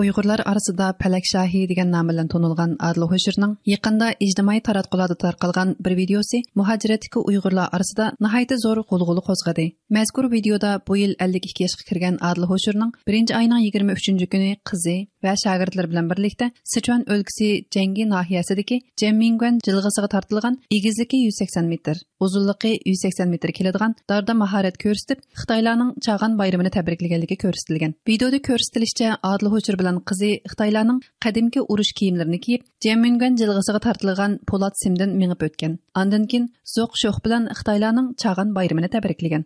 Uyg'urlar arasida Palak Shahi degan nom bilan tanilgan Adil Hoshirning yaqinda ijtimoiy taratqularda tarqalgan bir videosi muhojiratdagi Uyg'urlar arasida nihoyatda zo'r qo'zg'olon qo'zg'adi. Mazkur videoda bu yil 52 yoshga kirgan Adil Hoshirning 1-oyning 23 kuni qizi va shogirdlari bilan birlikda Sichuan o'lkasi Jangi nohiyasidagi Jemmingguan jilg'isiga tortilgan egizligi 180 metr, uzunligi 180 metr keladigan darda mahorat ko'rsatib, Xitoylarning Chag'an bayramini tabriklaganligi ko'rsatilgan. Videoda ko'rsatilishicha Adil Hoshir bilan qizi Xitoylarning qadimgi urush kiyimlarini kiyib, Jemmingguan jilg'isiga tortilgan Po'lat simdan mengib o'tgan. Ondan keyin zo'q sho'x bilan Xitoylarning Chag'an bayramini tabriklagan.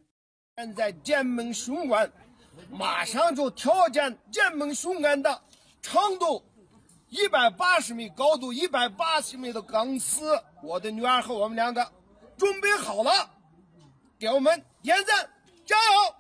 马上就挑战剑门雄安的长度180米、高度180米的钢丝，我的女儿和我们两个准备好了，给我们点赞，加油！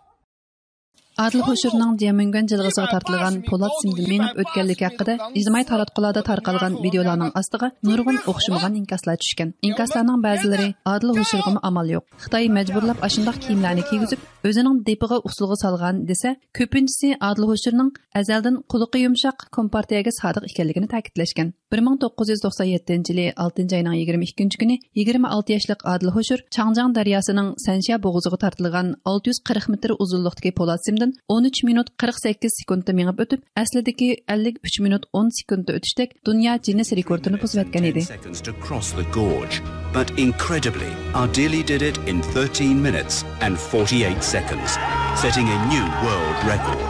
Adil Hoshirning Jemmingguan jilg'isiga tortilgan Po'lat simdan mengib o'tganligi haqida ijtimoiy taratqularda tarqalgan videolarning ostiga nurg'un o'xshamagan inkaslar tushgan. Inkaslarning ba'zilari Adil Hoshirga amal yo'q. Xitoy majburlab ashundaq kiyimlarni kiygizib, o'zining depiga usulga solgan desa, ko'pinchisi Adil Hoshirning azaldan quluqi yumshoq kompartiyaga sodiq ekanligini ta'kidlashgan. 1997 yili 6-oyning 22 kuni 26 yoshlik Adil Hoshir Changjiang daryosining Sansha bo'g'uziga tortilgan 640 metr uzunlikdagi Po'lat simdan 13 minut 48 sekundda mengib o'tib, aslidagi 53 minut 10 sekundda o'tishdek dunyo Guinness rekordini buzib o'tgan edi. But incredibly, Ardili did it in 13 minutes and 48 seconds, setting a new world record.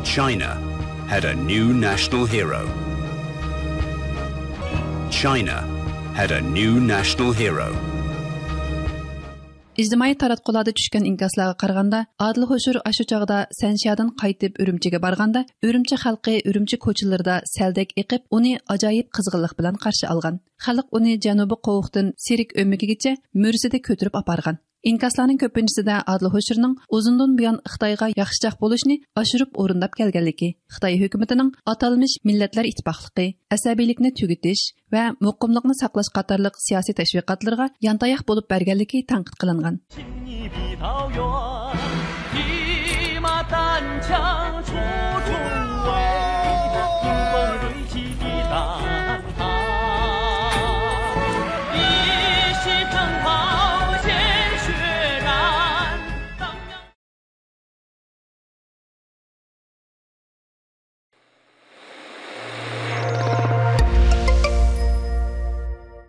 China had a new national hero. China had a new national hero. İjtimoiy taratqularda tushgan inkaslarga qaraganda, Adil Hoshir ashu chog'da Sanshadan qaytib Urumchiga borganda, Urumchi xalqi Urumchi ko'chalarida saldak eqib, uni ajoyib qizg'inlik bilan qarshi olgan. Xalq uni Janubiy Qovuqdan Sirik o'mmigigacha mursida ko'tarib apargan. İnkaslarning ko'pinchasida Adil Hoshirning uzundan buyon Xitoyga yaxshichaq bo'lishni oshirib o'rindab kelganligi, Xitoy hukumatining atalmish millatlar ittifoqligi, asabiylikni tugutish va muqimlikni saqlash qatorliq siyosiy tashviqotlarga yantayoq bo'lib berganligi tanqid qilingan.